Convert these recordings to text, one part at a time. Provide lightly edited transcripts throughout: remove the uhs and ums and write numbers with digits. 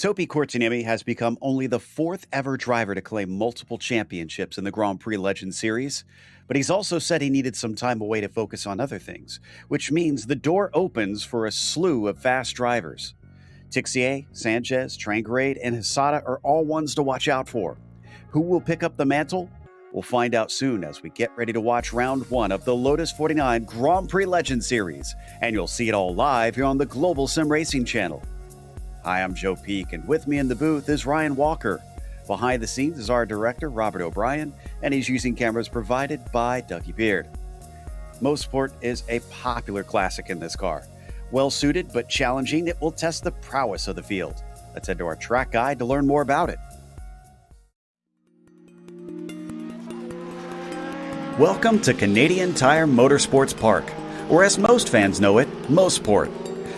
Topi Kortaniemi has become only the fourth ever driver to claim multiple championships in the Grand Prix Legends Series, but he's also said he needed some time away to focus on other things, which means the door opens for a slew of fast drivers. Tixier, Sanchez, Trangrade, and Hisada are all ones to watch out for. Who will pick up the mantle? We'll find out soon as we get ready to watch round one of the Lotus 49 Grand Prix Legends Series, and you'll see it all live here on the Global Sim Racing channel. Hi, I'm Joe Peak, and with me in the booth is Ryan Walker. Behind the scenes is our director, Robert O'Brien, and he's using cameras provided by Dougie Beard. Mosport is a popular classic in this car. Well-suited but challenging, it will test the prowess of the field. Let's head to our track guide to learn more about it. Welcome to Canadian Tire Motorsports Park, or as most fans know it, Mosport.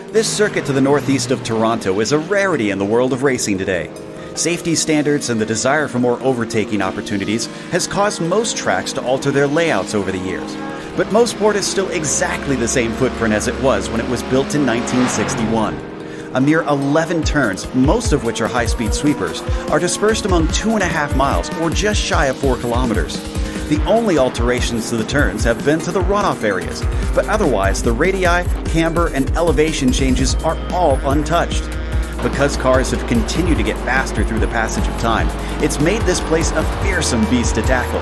This circuit to the northeast of Toronto is a rarity in the world of racing today. Safety standards and the desire for more overtaking opportunities has caused most tracks to alter their layouts over the years. But Mosport is still exactly the same footprint as it was when it was built in 1961. A mere 11 turns, most of which are high-speed sweepers, are dispersed among 2.5 miles, or just shy of 4 kilometers. The only alterations to the turns have been to the runoff areas, but otherwise the radii, camber, and elevation changes are all untouched. Because cars have continued to get faster through the passage of time, it's made this place a fearsome beast to tackle.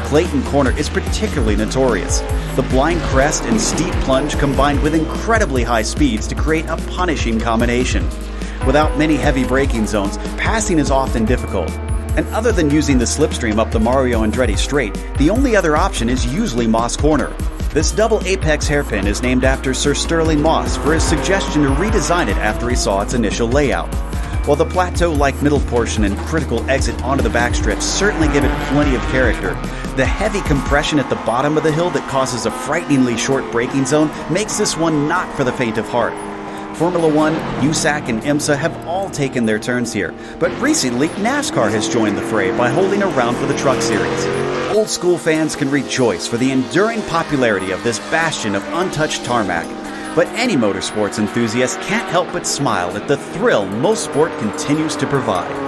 Clayton Corner is particularly notorious. The blind crest and steep plunge combined with incredibly high speeds to create a punishing combination. Without many heavy braking zones, passing is often difficult. And other than using the slipstream up the Mario Andretti straight, the only other option is usually Moss Corner. This double apex hairpin is named after Sir Sterling Moss for his suggestion to redesign it after he saw its initial layout. While the plateau-like middle portion and critical exit onto the backstretch certainly give it plenty of character, the heavy compression at the bottom of the hill that causes a frighteningly short braking zone makes this one not for the faint of heart. Formula One, USAC, and IMSA have all taken their turns here, but recently NASCAR has joined the fray by holding a round for the Truck Series. Old school fans can rejoice for the enduring popularity of this bastion of untouched tarmac, but any motorsports enthusiast can't help but smile at the thrill Mosport continues to provide.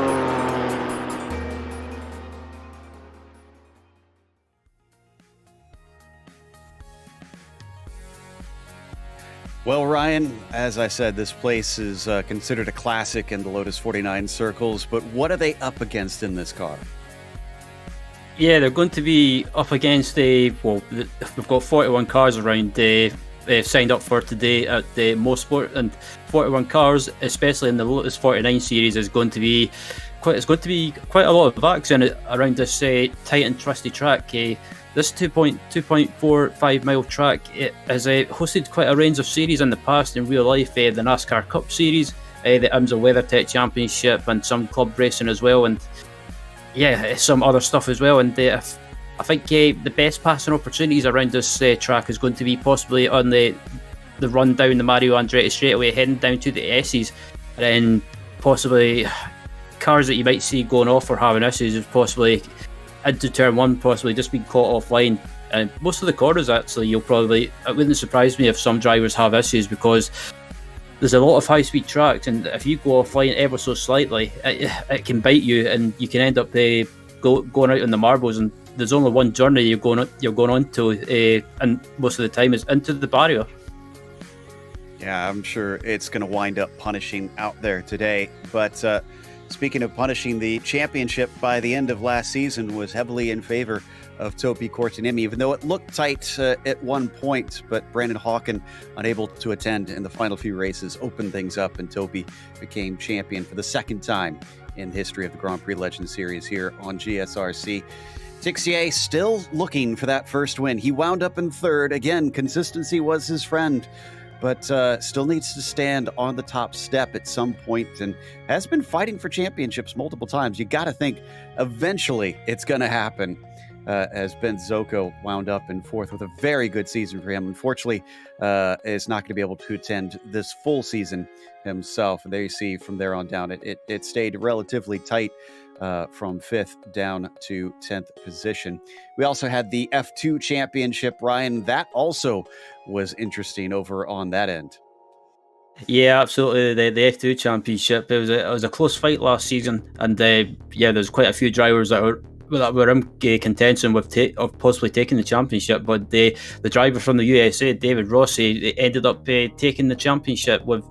Well, Ryan, as I said, this place is considered a classic in the Lotus 49 circles, but what are they up against in this car? Yeah, they're going to be up against we've got 41 cars around signed up for today at the Mosport, and 41 cars, especially in the Lotus 49 series, is going to be quite a lot of action around this tight and twisty track. This 2.45 mile track, it has hosted quite a range of series in the past in real life, the NASCAR Cup Series, the IMSA WeatherTech Championship, and some club racing as well, and some other stuff as well. And I think the best passing opportunities around this track is going to be possibly on the run down the Mario Andretti straightaway, heading down to the S's, and then possibly cars that you might see going off or having issues is possibly into turn one, possibly just being caught offline. And most of the corners, actually, it wouldn't surprise me if some drivers have issues, because there's a lot of high-speed tracks, and if you go offline ever so slightly, it can bite you, and you can end up going out on the marbles, and there's only one journey you're going on to, and most of the time is into the barrier. Yeah, I'm sure it's going to wind up punishing out there today, but speaking of punishing, the championship by the end of last season was heavily in favor of Topi Kortaniemi, even though it looked tight at one point, but Brandon Hawken, unable to attend in the final few races, opened things up, and Topi became champion for the second time in the history of the Grand Prix Legends Series here on GSRC. Tixier still looking for that first win. He wound up in third. Again, consistency was his friend, but still needs to stand on the top step at some point, and has been fighting for championships multiple times. You got to think eventually it's going to happen, as Ben Zocco wound up in fourth with a very good season for him. Unfortunately, is not going to be able to attend this full season himself. And there you see from there on down, it stayed relatively tight from 5th down to 10th position. We also had the F2 championship, Ryan. That also was interesting over on that end. Yeah, absolutely. The F2 Championship. It was a close fight last season, and there's quite a few drivers that were in contention of possibly taking the championship. But the driver from the USA, David Rossi, ended up taking the championship with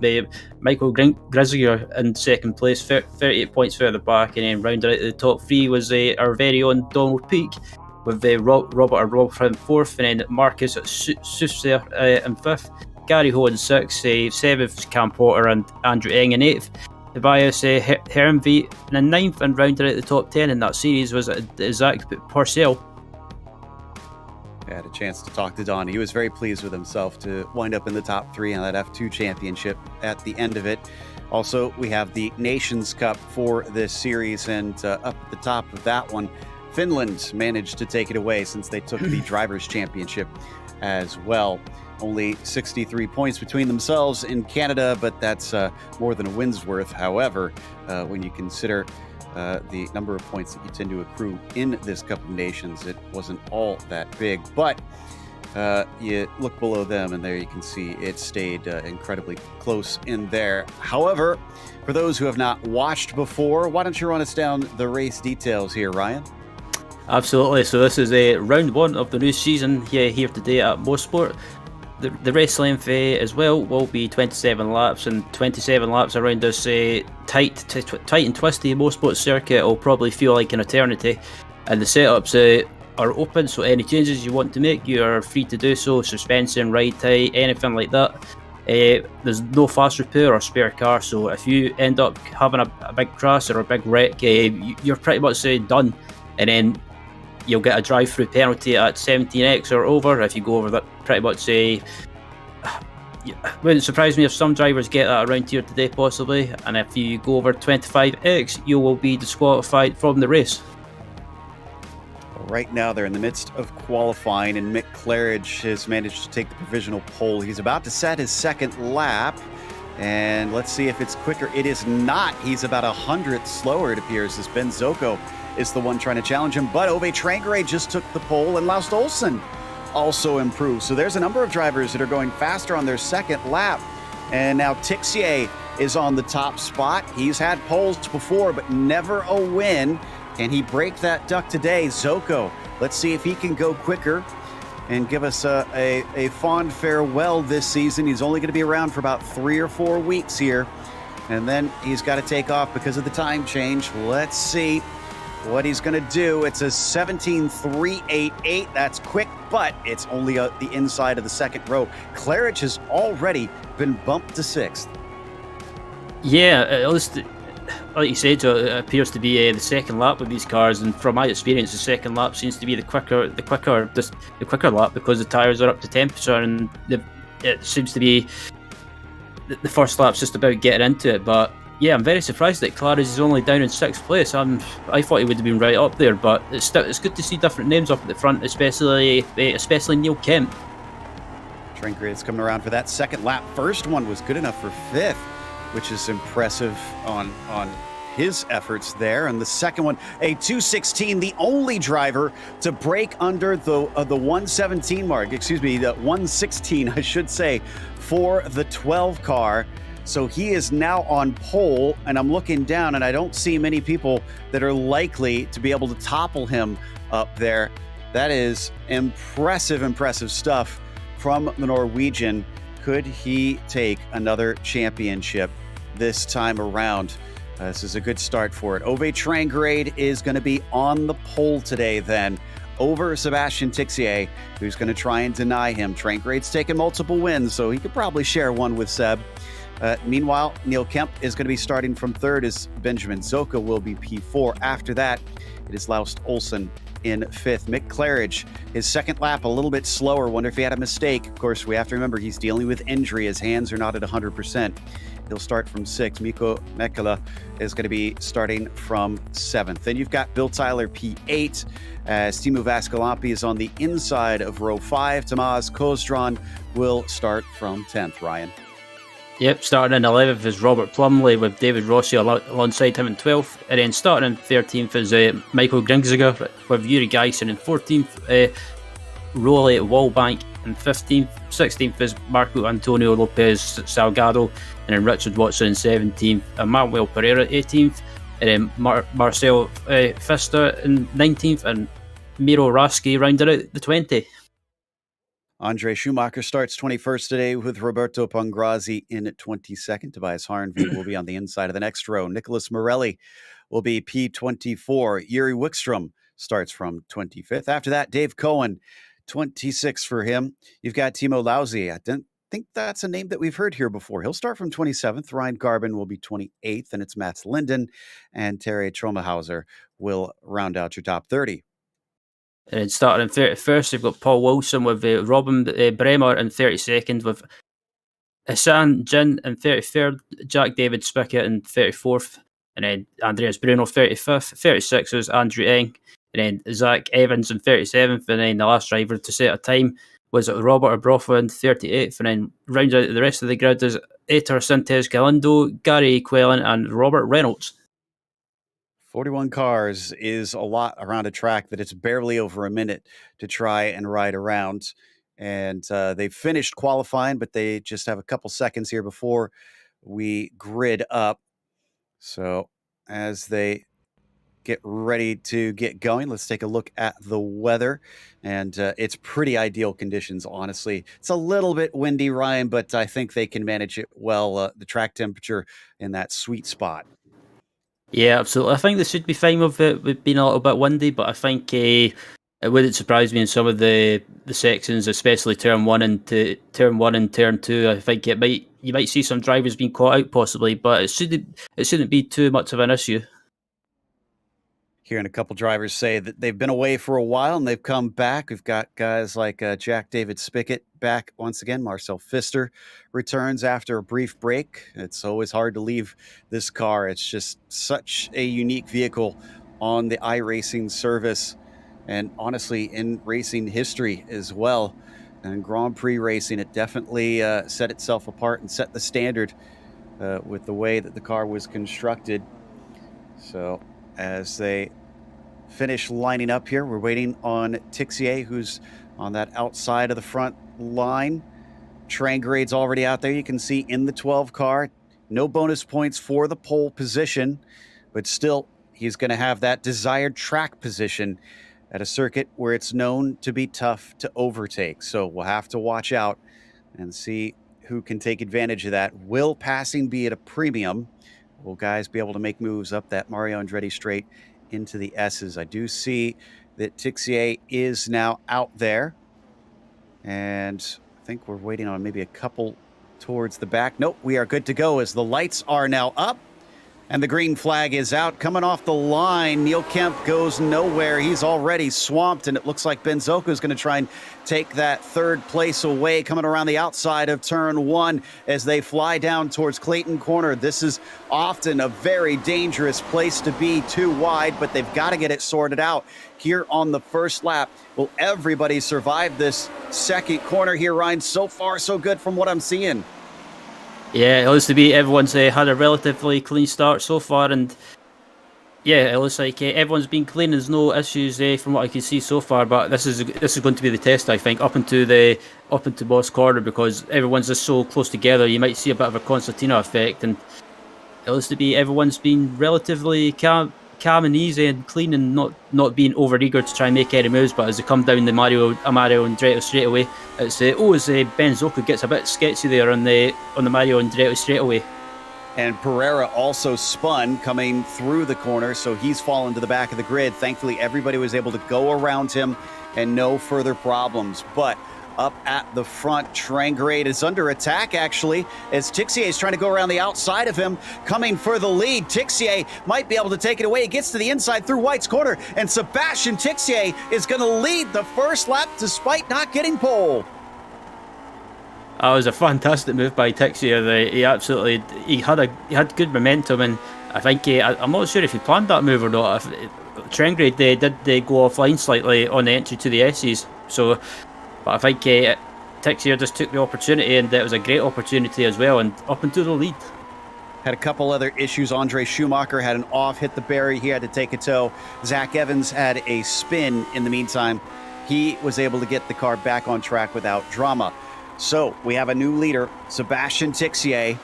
Michael Grisiger in second place, 38 points further back, and then rounded out the top three was our very own Donald Peake, with Robert in fourth, and then Marcus Suster in fifth. Gary Ho in sixth, seventh Cam Porter and Andrew Eng in eighth. Tobias Hermvey in ninth, and rounded out the top 10 in that series was Zach Purcell. I had a chance to talk to Don. He was very pleased with himself to wind up in the top three on that F2 championship at the end of it. Also, we have the Nations Cup for this series, and up at the top of that one, Finland managed to take it away since they took the Drivers' Championship as well. Only 63 points between themselves in Canada, but that's more than a win's worth. However, when you consider the number of points that you tend to accrue in this Cup of Nations, it wasn't all that big. But you look below them, and there you can see it stayed incredibly close in there. However, for those who have not watched before, why don't you run us down the race details here, Ryan? Absolutely. So this is round one of the new season here today at Mosport. The race length as well will be 27 laps, and 27 laps around this tight and twisty Mosport circuit will probably feel like an eternity. And the setups are open, so any changes you want to make, you are free to do so. Suspension, ride height, anything like that. There's no fast repair or spare car, so if you end up having a big crash or a big wreck, you're pretty much done. And then you'll get a drive-through penalty at 17x or over if you go over that. Pretty much wouldn't surprise me if some drivers get that around here today possibly, and if you go over 25x you will be disqualified from the race. Right now they're in the midst of qualifying, and Mick Claridge has managed to take the provisional pole. He's about to set his second lap, and let's see if it's quicker. It is not. He's about 100th slower, it appears, as Ben Zoko is the one trying to challenge him, but Ove Trangrade just took the pole, and Laust Olsen also improved. So there's a number of drivers that are going faster on their second lap, and now Tixier is on the top spot. He's had poles before, but never a win. Can he break that duck today? Zoko, let's see if he can go quicker and give us a fond farewell this season. He's only going to be around for about 3 or 4 weeks here, and then he's got to take off because of the time change. Let's see what he's going to do. It's a 17.388. That's quick, but it's only the inside of the second row. Claridge has already been bumped to 6th. Yeah, at least, like you said, it appears to be the second lap with these cars, and from my experience, the second lap seems to be the quicker lap because the tyres are up to temperature, and it seems to be the first lap's just about getting into it. But yeah, I'm very surprised that Claridge is only down in 6th place. I thought he would have been right up there, but it's good to see different names up at the front, especially Neil Kemp. Trangrade's coming around for that second lap. First one was good enough for 5th, which is impressive on his efforts there. And the second one, a 2:16, the only driver to break under the 117 mark, the 116, I should say, for the 12 car. So he is now on pole, and I'm looking down, and I don't see many people that are likely to be able to topple him up there. That is impressive stuff from the Norwegian. Could he take another championship this time around? This is a good start for it. Ove Trangrade is going to be on the pole today then, over Sebastian Tixier, who's going to try and deny him. Trangrade's taken multiple wins, so he could probably share one with Seb. Meanwhile, Neil Kemp is going to be starting from 3rd as Benjamin Zoko will be P4. After that, it is Laust Olsen in 5th. Mick Claridge, his second lap a little bit slower. Wonder if he had a mistake. Of course, we have to remember he's dealing with injury. His hands are not at 100%. He'll start from 6th. Mikko Mekala is going to be starting from 7th. Then you've got Bill Tyler P8 as Timu Vaskalampi is on the inside of row 5. Tamaz Kozdran will start from 10th. Ryan. Yep, starting in 11th is Robert Plumley with David Rossi alongside him in 12th. And then starting in 13th is Michael Grisiger with Yuri Geisen in 14th. Rolly Wallbank in 15th. 16th is Marco Antonio Lopez Salgado, and then Richard Watson in 17th, and Manuel Pereira 18th, and then Marcel Pfister in 19th, and Miro Raski rounded out the 20. Andre Schumacher starts 21st today with Roberto Pongrazzi in 22nd. Tobias Harnvey will be on the inside of the next row. Nicholas Morelli will be P24. Yuri Wickstrom starts from 25th. After that, Dave Cohen, 26 for him. You've got Timo Lausi. I don't think that's a name that we've heard here before. He'll start from 27th. Ryan Garbin will be 28th, and it's Mats Linden and Terry Tromahauser will round out your top 30. And starting in 31st, you've got Paul Wilson with Robin Bremer in 32nd, with Hassan Jin in 33rd, Jack David Spickett in 34th, and then Andreas Bruno 35th. 36th was Andrew Eng, and then Zach Evans in 37th, and then the last driver to set a time was Robert Abroffa in 38th, and then rounds out the rest of the grid is Eter Sintes Galindo, Gary Quellen, and Robert Reynolds. 41 cars is a lot around a track that it's barely over a minute to try and ride around. And they've finished qualifying, but they just have a couple seconds here before we grid up. So as they get ready to get going, let's take a look at the weather. And it's pretty ideal conditions, honestly. It's a little bit windy, Ryan, but I think they can manage it well. The track temperature in that sweet spot. Yeah, absolutely. I think they should be fine with it being a little bit windy, but I think it wouldn't surprise me in some of the sections, especially turn one and turn two. I think you might see some drivers being caught out possibly, but it shouldn't be too much of an issue. Hearing a couple drivers say that they've been away for a while and they've come back. We've got guys like Jack David Spickett back once again. Marcel Pfister returns after a brief break. It's always hard to leave this car. It's just such a unique vehicle on the iRacing service, and honestly in racing history as well. And Grand Prix racing, it definitely set itself apart and set the standard with the way that the car was constructed. So as they finish lining up here, we're waiting on Tixier, who's on that outside of the front line. Train grade's already out there. You can see in the 12 car, no bonus points for the pole position, but still he's going to have that desired track position at a circuit where it's known to be tough to overtake. So we'll have to watch out and see who can take advantage of that. Will passing be at a premium? Will guys be able to make moves up that Mario Andretti straight into the S's? I do see that Tixier is now out there, and I think we're waiting on maybe a couple towards the back. Nope, we are good to go as the lights are now up and the green flag is out. Coming off the line, Neil Kemp goes nowhere. He's already swamped, and it looks like Ben Zoko is going to try and take that third place away, coming around the outside of turn one as they fly down towards Clayton Corner. This is often a very dangerous place to be, too wide, but they've got to get it sorted out here on the first lap. Will everybody survive this second corner here, Ryan? So far, so good from what I'm seeing. Yeah, it looks to be everyone's had a relatively clean start so far, and yeah, it looks like everyone's been clean. There's no issues from what I can see so far. But this is going to be the test, I think, up into Moss Corner, because everyone's just so close together. You might see a bit of a concertina effect, and it looks to be everyone's been relatively calm and easy and clean, and not being over eager to try and make any moves. But as they come down the Mario Andretti straight away, it's Ben Zoko gets a bit sketchy there on the Mario Andretti straight away. And Pereira also spun coming through the corner, so he's fallen to the back of the grid. Thankfully, everybody was able to go around him and no further problems. But up at the front, Trangrade is under attack, actually, as Tixier is trying to go around the outside of him, coming for the lead. Tixier might be able to take it away. It gets to the inside through White's corner, and Sebastian Tixier is going to lead the first lap despite not getting pole. That was a fantastic move by Tixier. He had good momentum, and I think I'm not sure if he planned that move or not. Trangrade did go offline slightly on the entry to the S's, so. But I think Tixier just took the opportunity, and it was a great opportunity as well, and up into the lead. Had a couple other issues. Andre Schumacher had an off, hit the barrier. He had to take a tow. Zach Evans had a spin in the meantime. he was able to get the car back on track without drama. So we have a new leader, Sebastian Tixier.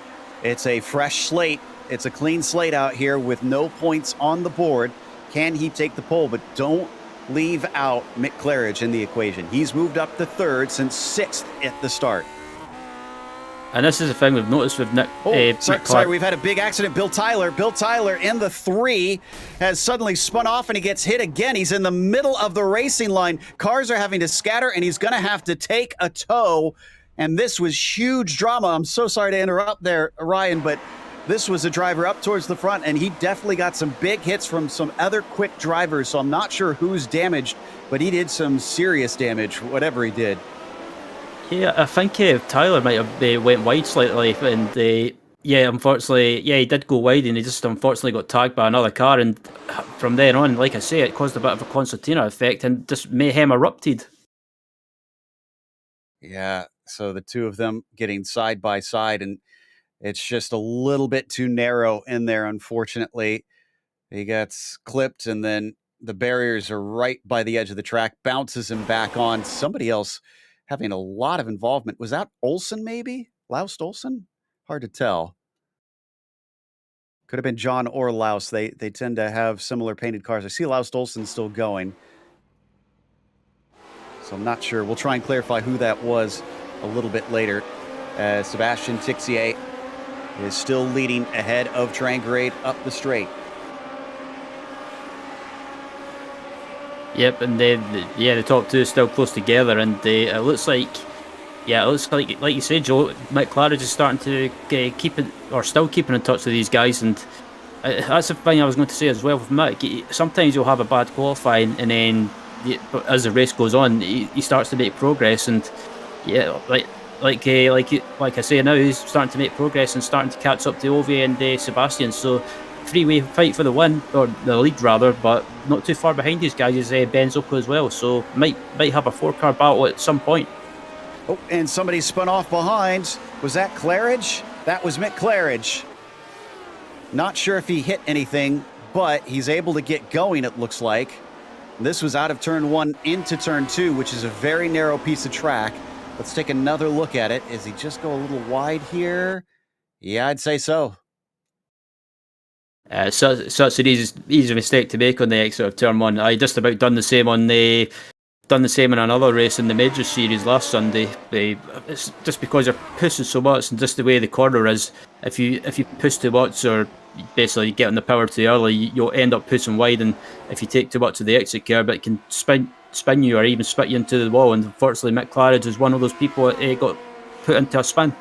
It's a fresh slate. It's a clean slate out here with no points on the board. Can he take the pole? But don't leave out Mick Claridge in the equation. He's moved up to third since sixth at the start. And this is the thing we've noticed with Nick. Sorry, we've had a big accident. Bill Tyler in the 3 has suddenly spun off and he gets hit again. He's in the middle of the racing line. Cars are having to scatter and he's going to have to take a tow. And this was huge drama. I'm so sorry to interrupt there, Ryan, but this was a driver up towards the front and he definitely got some big hits from some other quick drivers. So I'm not sure who's damaged, but he did some serious damage, whatever he did. Yeah, I think Tyler might have went wide slightly, and unfortunately, he did go wide, and he just unfortunately got tagged by another car, and from then on, like I say, it caused a bit of a concertina effect, and just mayhem erupted. Yeah, so the two of them getting side by side, and it's just a little bit too narrow in there, unfortunately. He gets clipped, and then the barriers are right by the edge of the track, bounces him back on. Somebody else having a lot of involvement. Was that Olsen, maybe? Laust Olsen? Hard to tell. Could have been John or Laust. They tend to have similar painted cars. I see Laust Olsen still going. So I'm not sure. We'll try and clarify who that was a little bit later. Sebastian Tixier is still leading ahead of Trangrade up the straight. Yep, and then the top two are still close together, and it looks like you said, Joe, Mick Claridge is starting to still keeping in touch with these guys, and that's the thing I was going to say as well with Mick. Sometimes you'll have a bad qualifying, and then as the race goes on, he starts to make progress, and like I say now, he's starting to make progress and starting to catch up to Ovi and Sebastian. So three-way fight for the win, or the lead rather, but not too far behind these guys is Ben Zocco as well, so might have a 4-car battle at some point. Oh, and somebody spun off behind. Was that Claridge? That was Mick Claridge. Not sure if he hit anything, but he's able to get going, it looks like. This was out of turn 1 into turn 2, which is a very narrow piece of track. Let's take another look at it. Is he just go a little wide here? Yeah, I'd say so. Such an easy mistake to make on the exit of turn 1. I just about done the same in another race in the major series last Sunday. It's just because you're pushing so much, and just the way the corner is. If you push too much, or basically get on the power too early, you'll end up pushing wide. And if you take too much of the exit curve, it can spin you or even spit you into the wall. And unfortunately, Mick Claridge is one of those people that got put into a spin.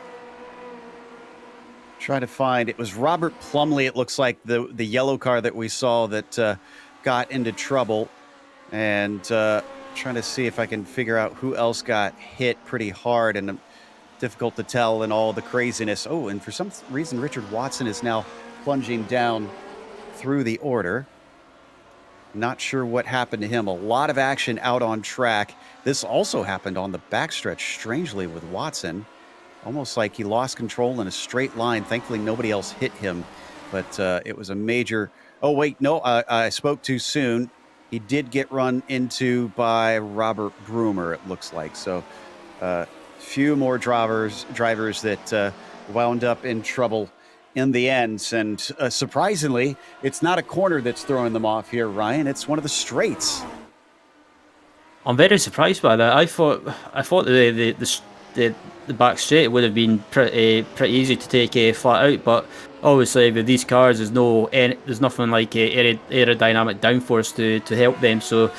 Trying to find, it was Robert Plumley, it looks like, the yellow car that we saw that got into trouble. And trying to see if I can figure out who else got hit pretty hard, and difficult to tell in all the craziness. Oh, and for some reason, Richard Watson is now plunging down through the order. Not sure what happened to him. A lot of action out on track. This also happened on the backstretch, strangely, with Watson. Almost like he lost control in a straight line. Thankfully, nobody else hit him, but it was a major... Oh, wait, no, I spoke too soon. He did get run into by Robert Brumer, it looks like. So few more drivers that wound up in trouble in the end. And surprisingly, it's not a corner that's throwing them off here, Ryan. It's one of the straights. I'm very surprised by that. I thought the back straight would have been pretty easy to take flat out, but obviously with these cars there's nothing like aerodynamic downforce to help them, so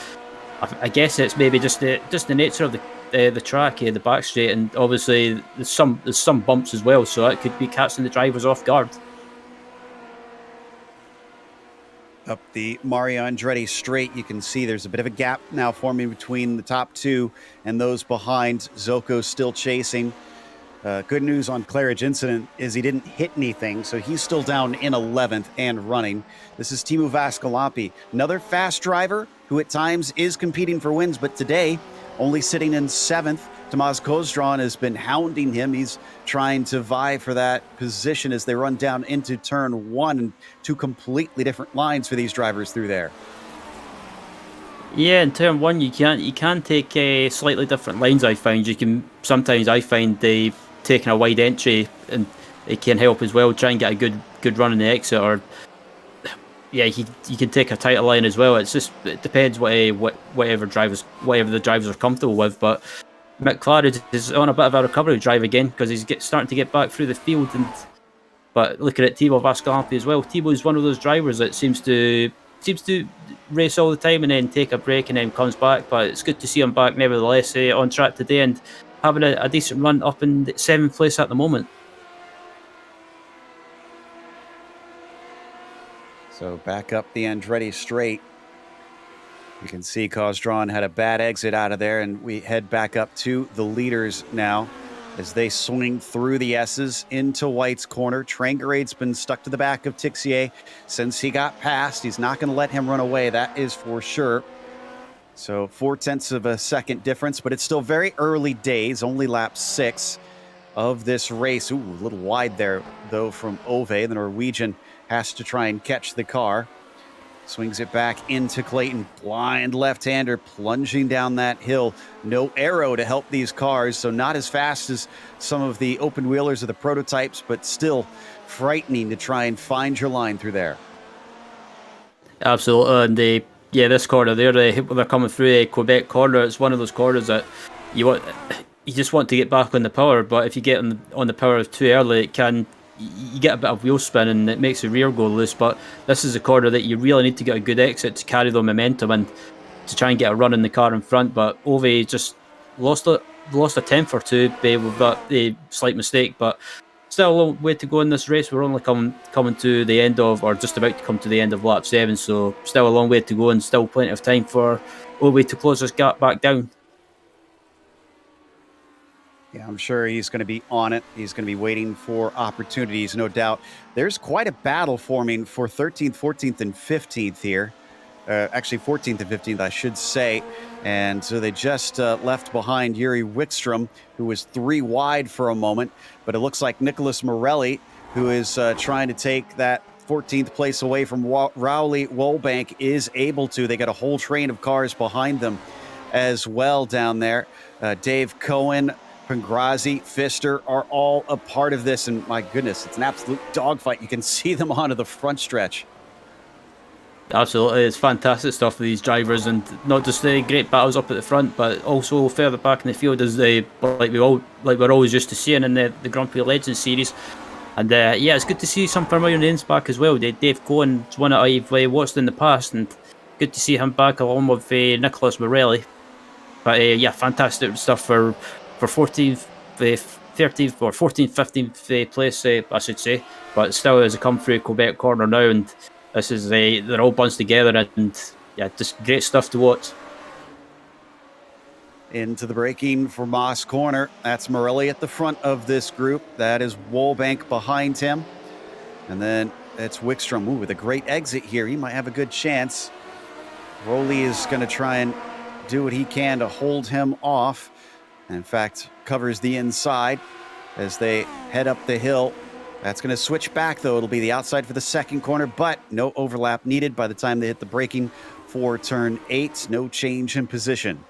I guess it's maybe just the nature of the track, the back straight, and obviously there's some bumps as well, so it could be catching the drivers off guard. Up the Mario Andretti straight, you can see there's a bit of a gap now forming between the top two and those behind. Zocco's still chasing. Good news on Claridge incident is he didn't hit anything, so he's still down in 11th and running. This is Teemu Vaskilampi, another fast driver who at times is competing for wins, but today only sitting in 7th. Tomas Kozdraan has been hounding him. He's trying to vie for that position as they run down into turn 1, and two completely different lines for these drivers through there. Yeah, in turn one, you can take slightly different lines. I find you can sometimes I find they taking a wide entry and it can help as well. Try and get a good run in the exit, or yeah, you can take a tighter line as well. It depends whatever the drivers are comfortable with. But McLaren is on a bit of a recovery drive again because starting to get back through the field. But looking at Thibaut Vascampi as well, Thibaut is one of those drivers that seems to race all the time and then take a break and then comes back. But it's good to see him back nevertheless, on track today and having a decent run up in 7th place at the moment. So back up the Andretti straight. You can see Cosdron had a bad exit out of there, and we head back up to the leaders now as they swing through the S's into White's corner. Trangarede's been stuck to the back of Tixier since he got past. He's not going to let him run away, that is for sure. So 0.4 of a second difference, but it's still very early days, only lap 6 of this race. Ooh, a little wide there, though, from Ove. The Norwegian has to try and catch the car. Swings it back into Clayton. Blind left-hander plunging down that hill. No aero to help these cars, so not as fast as some of the open wheelers of the prototypes, but still frightening to try and find your line through there. Absolutely, and this corner there, they're coming through a Quebec corner. It's one of those corners that you just want to get back on the power, but if you get on the power too early, you get a bit of wheel spin and it makes the rear go loose. But this is a corner that you really need to get a good exit to carry the momentum and to try and get a run in the car in front. But Ove just lost a tenth or two with that slight mistake. But still a long way to go in this race. We're only coming to the end of, or just about to come to the end of lap 7, so still a long way to go and still plenty of time for Ove to close this gap back down. Yeah, I'm sure he's going to be on it. He's going to be waiting for opportunities, no doubt. There's quite a battle forming for 13th, 14th, and 15th here. Actually, 14th and 15th, I should say. And so they just left behind Yuri Wickstrom, who was 3 wide for a moment. But it looks like Nicholas Morelli, who is trying to take that 14th place away from Rowley Wolbank, is able to. They got a whole train of cars behind them as well down there. Dave Cohen, Pangrazi, Pfister are all a part of this, and my goodness, it's an absolute dogfight. You can see them onto the front stretch. Absolutely, it's fantastic stuff for these drivers, and not just the great battles up at the front, but also further back in the field as like we're always used to seeing in the Grand Prix Legends series. And it's good to see some familiar names back as well. Dave Cohen's one that I've watched in the past, and good to see him back along with Nicholas Morelli. But fantastic stuff for 14th, 13th, or 14th, 15th place, I should say. But still, as a come through Quebec corner now, and this is they're all bunched together, and just great stuff to watch. Into the braking for Moss corner. That's Morelli at the front of this group. That is Wolbank behind him. And then it's Wickstrom. Ooh, with a great exit here. He might have a good chance. Rowley is going to try and do what he can to hold him off. And in fact, covers the inside as they head up the hill. That's going to switch back, though. It'll be the outside for the second corner, but no overlap needed by the time they hit the braking for turn 8. No change in position.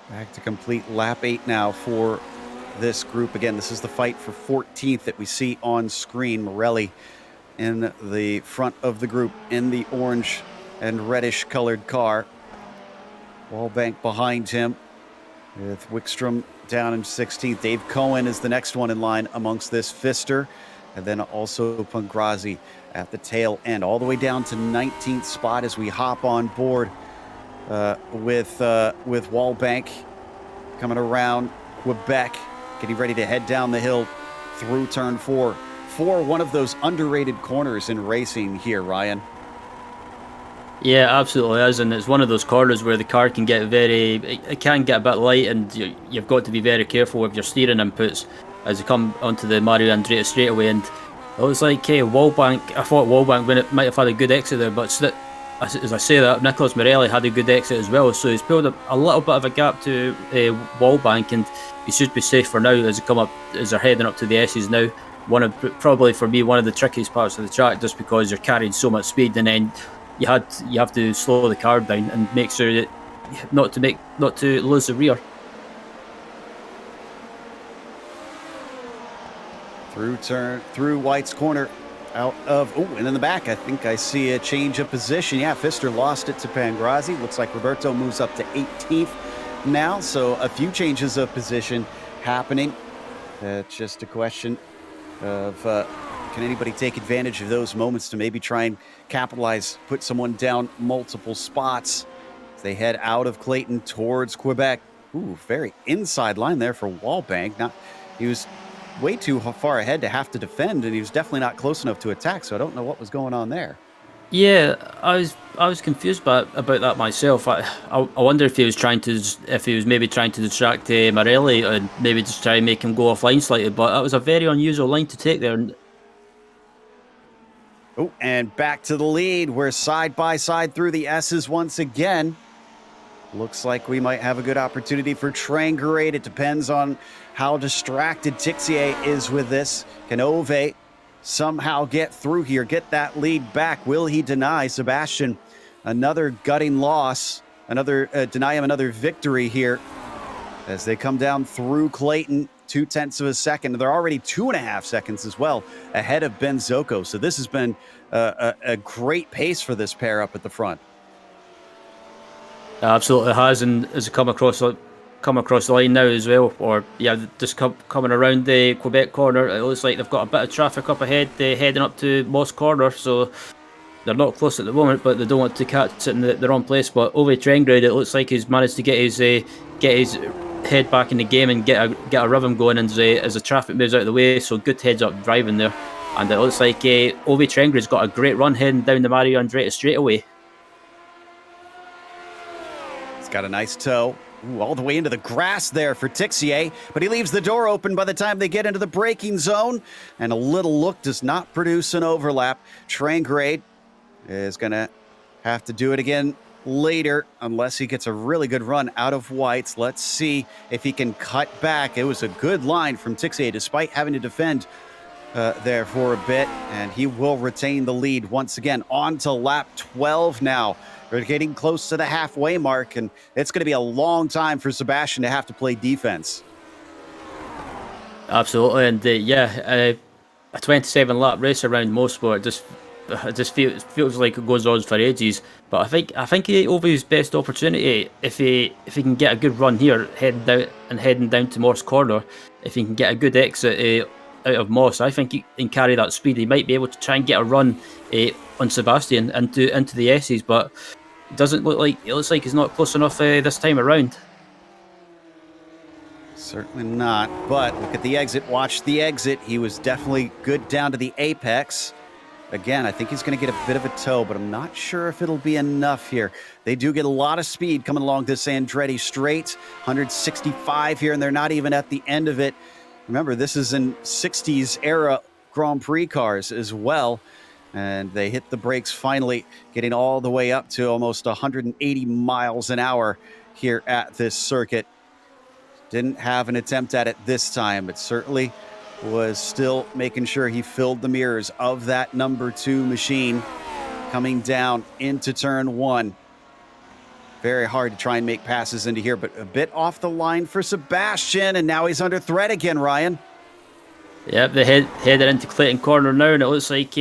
Back to complete lap 8 now for this group. Again, this is the fight for 14th that we see on screen. Morelli in the front of the group in the orange and reddish colored car. Wolbank behind him with Wickstrom down in 16th. Dave Cohen is the next one in line amongst this. Pfister, and then also Pangrazi at the tail end, all the way down to 19th spot as we hop on board with Wolbank coming around Quebec, getting ready to head down the hill through turn 4. One of those underrated corners in racing here, Ryan. Yeah, absolutely is, and it's one of those corners where the car can get it can get a bit light, and you've got to be very careful with your steering inputs as you come onto the Mario Andretti straightaway. And it was like Wolbank. I thought Wolbank might have had a good exit there, but as I say that, Nicholas Morelli had a good exit as well, so he's pulled a little bit of a gap to Wolbank, and he should be safe for now as they're heading up to the S's now. probably for me one of the trickiest parts of the track, just because you're carrying so much speed, and then you have to slow the car down and make sure that not to lose the rear. Through White's corner, out of, and in the back, I think I see a change of position. Yeah, Pfister lost it to Pangrazi. Looks like Roberto moves up to 18th now, so a few changes of position happening. Just a question of can anybody take advantage of those moments to maybe try and capitalize, put someone down multiple spots as they head out of Clayton towards Quebec. Ooh, very inside line there for Wallbank. He was way too far ahead to have to defend, and he was definitely not close enough to attack, so I don't know what was going on there. Yeah, I was confused about that myself. I wonder if he was maybe trying to distract Morelli and maybe just try and make him go offline slightly, but that was a very unusual line to take there. Oh, and back to the lead. We're side by side through the S's once again. Looks like we might have a good opportunity for Trangarade. It depends on how distracted Tixier is with this. Can Ove somehow get through here, get that lead back? Will he deny Sebastian another gutting loss, deny him another victory here as they come down through Clayton? 0.2 of a second. They're already 2.5 seconds as well ahead of Ben Zoko. So this has been a great pace for this pair up at the front. Absolutely has, and as it come across the line now as well, or just coming around the Quebec corner, it looks like they've got a bit of traffic up ahead, heading up to Moss Corner, so they're not close at the moment, but they don't want to catch it in the wrong place. But Ove Trengrade, it looks like he's managed to get his head back in the game and get a rhythm going as the traffic moves out of the way. So good heads up driving there, and it looks like Ove Trengrade's got a great run heading down the Mario Andretti straightaway. Got a nice toe. Ooh, all the way into the grass there for Tixier, but he leaves the door open by the time they get into the braking zone, and a little look does not produce an overlap. Trangrade is going to have to do it again later unless he gets a really good run out of White's. Let's see if he can cut back. It was a good line from Tixier despite having to defend there for a bit, and he will retain the lead once again. On to lap 12 now. We're getting close to the halfway mark, and it's going to be a long time for Sebastian to have to play defense. Absolutely, and a 27-lap race around Mosport just feels like it goes on for ages. But I think Ove's best opportunity, if he can get a good run here, heading down to Moss Corner, if he can get a good exit out of Moss, I think he can carry that speed. He might be able to try and get a run on Sebastian into the S's, but it looks like he's not close enough this time around. Certainly not, but look at the exit. Watch the exit. He was definitely good down to the apex. Again, I think he's going to get a bit of a toe, but I'm not sure if it'll be enough here. They do get a lot of speed coming along this Andretti straight. 165 here, and they're not even at the end of it. Remember, this is in 60s era Grand Prix cars as well. And they hit the brakes finally, getting all the way up to almost 180 miles an hour here at this circuit. Didn't have an attempt at it this time, but certainly was still making sure he filled the mirrors of that number 2 machine coming down into turn 1. Very hard to try and make passes into here, but a bit off the line for Sebastian, and now he's under threat again, Ryan. Yep, they headed into Clayton Corner now, and it looks like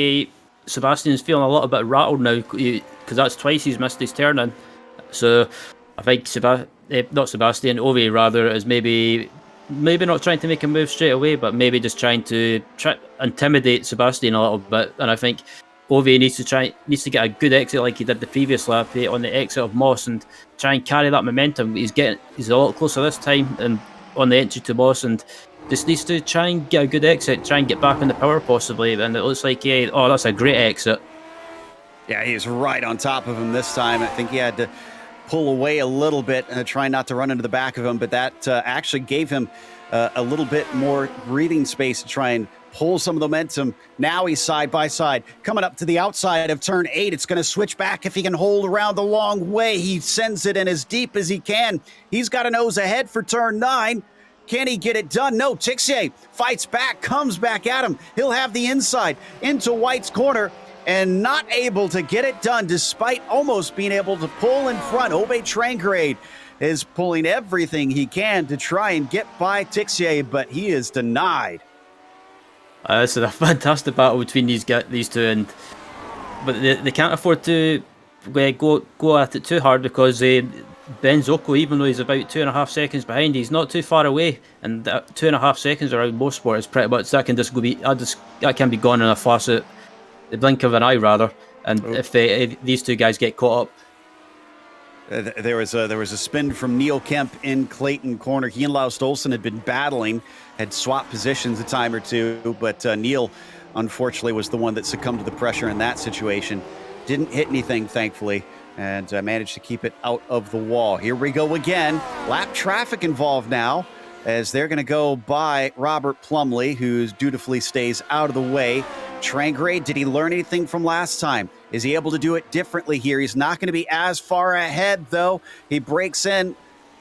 Sebastian's feeling a little bit rattled now because that's twice he's missed his turn in. So I think Ove rather, is maybe not trying to make a move straight away, but maybe just trying to intimidate Sebastian a little bit. And I think Ove needs to get a good exit like he did the previous lap on the exit of Moss and try and carry that momentum. He's a lot closer this time and on the entry to Moss, and just needs to try and get a good exit, try and get back in the power possibly. And it looks like, that's a great exit. Yeah, he's right on top of him this time. I think he had to pull away a little bit and try not to run into the back of him, but that actually gave him a little bit more breathing space to try and pull some of the momentum. Now he's side by side, coming up to the outside of turn 8. It's going to switch back if he can hold around the long way. He sends it in as deep as he can. He's got a nose ahead for turn 9. Can he get it done? No, Tixier fights back, comes back at him. He'll have the inside into White's corner and not able to get it done despite almost being able to pull in front. Ove Trangrade is pulling everything he can to try and get by Tixier, but he is denied. This is a fantastic battle between these two, but they can't afford to go at it too hard, because Ben Zocco, even though he's about 2.5 seconds behind, he's not too far away, and that 2.5 seconds around Mosport is pretty much that can be gone in a flash at the blink of an eye, rather. And if these two guys get caught up. There was a spin from Neil Kemp in Clayton corner. He and Laust Olsen had been battling, had swapped positions a time or two, but Neil unfortunately was the one that succumbed to the pressure in that situation. Didn't hit anything, thankfully, and managed to keep it out of the wall. Here we go again. Lap traffic involved now, as they're going to go by Robert Plumley, who dutifully stays out of the way. Trangrade, did he learn anything from last time? Is he able to do it differently here? He's not going to be as far ahead, though. He breaks in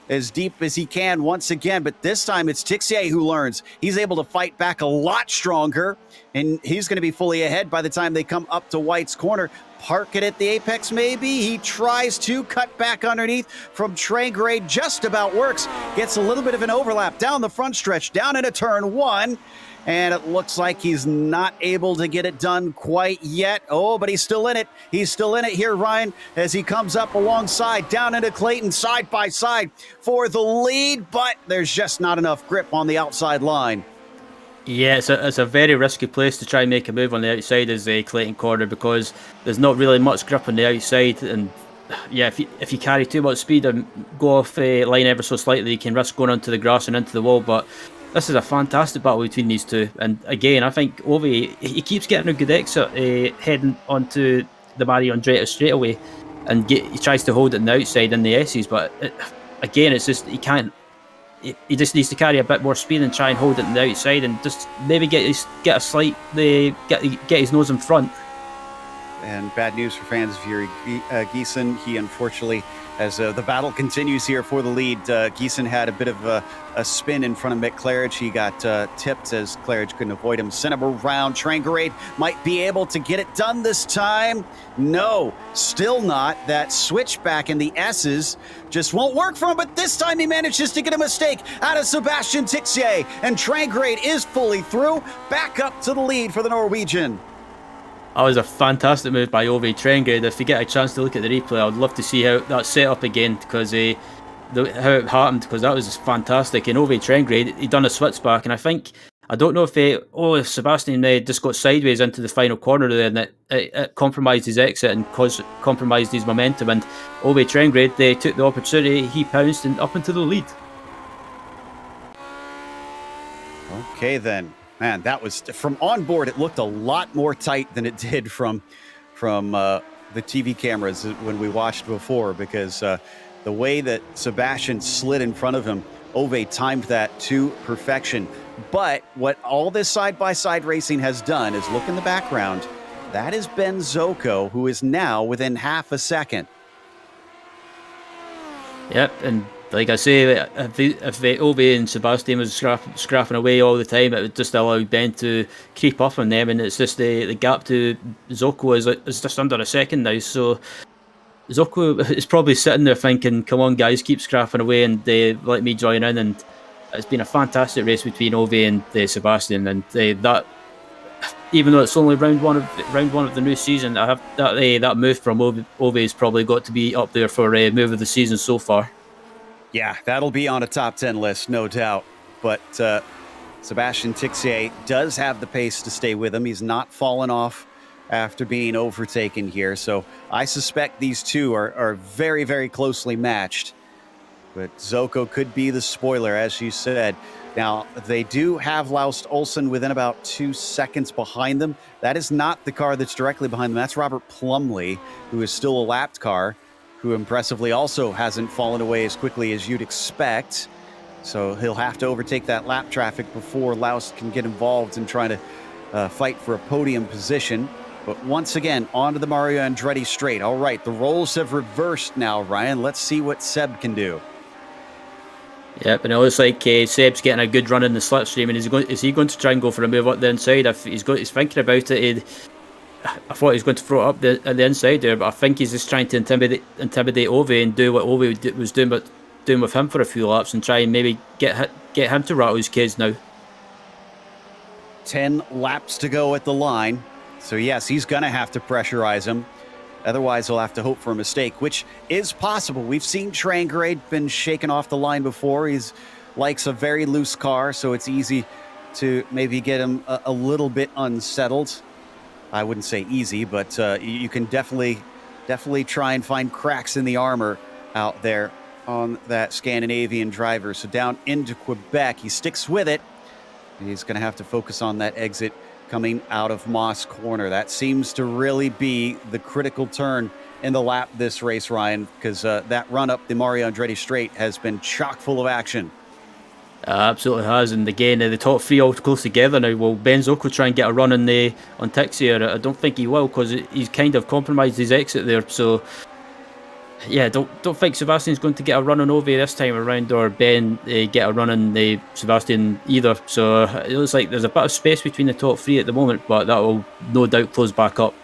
as deep as he can once again, but this time it's Tixier who learns. He's able to fight back a lot stronger, and he's going to be fully ahead by the time they come up to White's corner. Park it at the apex, maybe. He tries to cut back underneath from Trangrade. Just about works. Gets a little bit of an overlap down the front stretch, down into turn one. And it looks like he's not able to get it done quite yet. Oh, but he's still in it. He's still in it here, Ryan, as he comes up alongside, down into Clayton, side by side for the lead. But there's just not enough grip on the outside line. Yeah, it's a very risky place to try and make a move on the outside, as a Clayton corner, because there's not really much grip on the outside. And yeah, if you carry too much speed and go off line ever so slightly, you can risk going onto the grass and into the wall. But this is a fantastic battle between these two. And again, I think Ove, he keeps getting a good exit heading onto the Mario Andretti straight away, and he tries to hold it on the outside in the S's. But again, it's just he can't. He just needs to carry a bit more speed and try and hold it on the outside, and just maybe get his nose in front. And bad news for fans of Yuri Giesen. He unfortunately, as the battle continues here for the lead, Giesen had a bit of a spin in front of Mick Claridge. He got tipped as Claridge couldn't avoid him. Sent him around. Trangrade might be able to get it done this time. No, still not. That switchback in the S's just won't work for him, but this time he manages to get a mistake out of Sebastian Tixier, and Trangrade is fully through. Back up to the lead for the Norwegian. That was a fantastic move by Ove Trangrade. If you get a chance to look at the replay, I would love to see how that's set up again, because how it happened, because that was just fantastic. And Ove Trangrade, he done a switchback, and I don't know if Sebastian just got sideways into the final corner there, and it compromised his exit and compromised his momentum. And Ove Trangrade, they took the opportunity, he pounced and up into the lead. Okay then. Man, that was from on board. It looked a lot more tight than it did from the TV cameras when we watched before, because the way that Sebastian slid in front of him, Ove timed that to perfection. But what all this side-by-side racing has done is look in the background. That is Ben Zocco, who is now within half a second. Yep, and like I say, if Ove and Sebastian was scrapping away all the time, it would just allow Ben to creep up on them, and it's just the gap to Zocco is just under a second now. So Zocco is probably sitting there thinking, "Come on, guys, keep scrapping away and let me join in." And it's been a fantastic race between Ove and Sebastian, and that, even though it's only round one of the new season, I have that move from Ove has probably got to be up there for move of the season so far. Yeah, that'll be on a top 10 list, no doubt. But Sebastian Tixier does have the pace to stay with him. He's not fallen off after being overtaken here. So I suspect these two are very, very closely matched. But Zocco could be the spoiler, as you said. Now, they do have Laust Olsen within about 2 seconds behind them. That is not the car that's directly behind them. That's Robert Plumley, who is still a lapped car, who impressively also hasn't fallen away as quickly as you'd expect. So he'll have to overtake that lap traffic before Laust can get involved in trying to fight for a podium position. But once again, onto the Mario Andretti straight. All right, the roles have reversed now, Ryan. Let's see what Seb can do. Yep, and it looks like Seb's getting a good run in the slipstream, and is he going to try and go for a move up the inside? If he's thinking about it, I thought he was going to throw it up at the inside there, but I think he's just trying to intimidate Ove and do what Ove was doing with him for a few laps, and try and maybe get him to rattle his cage now. 10 laps to go at the line. So yes, he's going to have to pressurize him. Otherwise, he'll have to hope for a mistake, which is possible. We've seen Trangrade been shaken off the line before. He's likes a very loose car, so it's easy to maybe get him a little bit unsettled. I wouldn't say easy, but you can definitely try and find cracks in the armor out there on that Scandinavian driver. So down into Quebec, he sticks with it. He's going to have to focus on that exit coming out of Moss Corner. That seems to really be the critical turn in the lap this race, Ryan, because that run up the Mario Andretti straight has been chock full of action. Absolutely has, and again, the top three all close together now. Will Benzoc will try and get a run on Tix here? I don't think he will, because he's kind of compromised his exit there. So yeah, don't think Sebastian's going to get a run on Ove this time around, or Ben get a run on Sebastian either. So it looks like there's a bit of space between the top three at the moment, but that will no doubt close back up.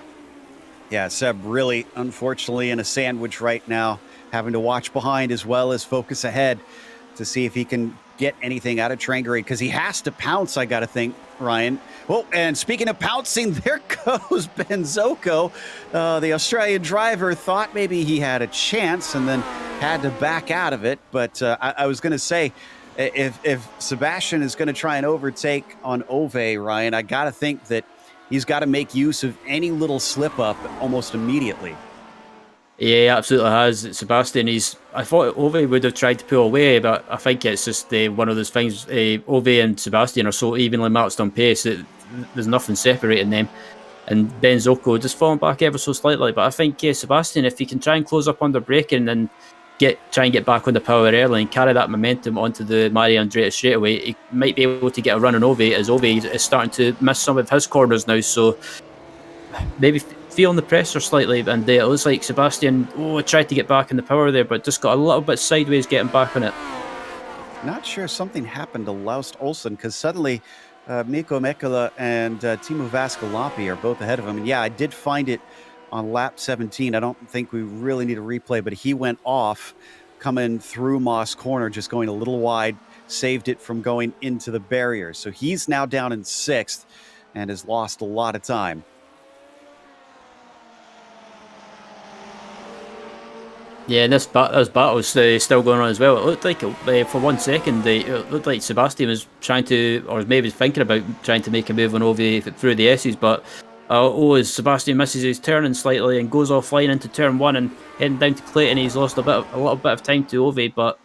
Yeah, Seb really, unfortunately, in a sandwich right now, having to watch behind as well as focus ahead to see if he can get anything out of Trangrade, because he has to pounce, I got to think, Ryan. Well, and speaking of pouncing, there goes Benzoco. The Australian driver thought maybe he had a chance and then had to back out of it. But I was going to say, if Sebastian is going to try and overtake on Ove, Ryan, I got to think that he's got to make use of any little slip up almost immediately. Yeah, absolutely has. Sebastian, I thought Ove would have tried to pull away, but I think it's just one of those things. Ove and Sebastian are so evenly matched on pace that there's nothing separating them. And Benzoco just falling back ever so slightly. But I think Sebastian, if he can try and close up under braking and try and get back on the power early and carry that momentum onto the Mario Andretti straight away, he might be able to get a run on Ove, as Ove is starting to miss some of his corners now. So maybe feeling the pressure slightly, and it looks like Sebastian tried to get back in the power there, but just got a little bit sideways getting back on it. Not sure something happened to Laust Olsen, because suddenly Mikko Mekala and Timo Vascolampi are both ahead of him. And yeah, I did find it on lap 17. I don't think we really need a replay, but he went off coming through Moss Corner, just going a little wide, saved it from going into the barrier. So he's now down in 6th and has lost a lot of time. Yeah, and this battle is still going on as well. It looked like for 1 second, it looked like Sebastian was trying to, or maybe thinking about trying to make a move on Ove through the S's, but as Sebastian misses his turning slightly and goes offline into turn 1 and heading down to Clayton, he's lost a little bit of time to Ove. But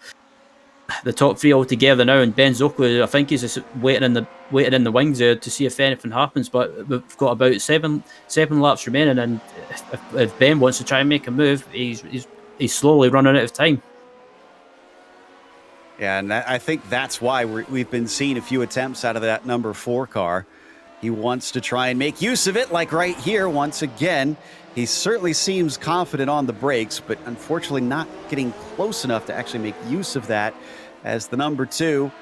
the top three all together now, and Benzoco, I think he's just waiting in the wings there to see if anything happens. But we've got about seven laps remaining, and if Ben wants to try and make a move, he's slowly running out of time. Yeah, and I think that's why we've been seeing a few attempts out of that number 4 car. He wants to try and make use of it, like right here once again. He certainly seems confident on the brakes, but unfortunately not getting close enough to actually make use of that, as the number 2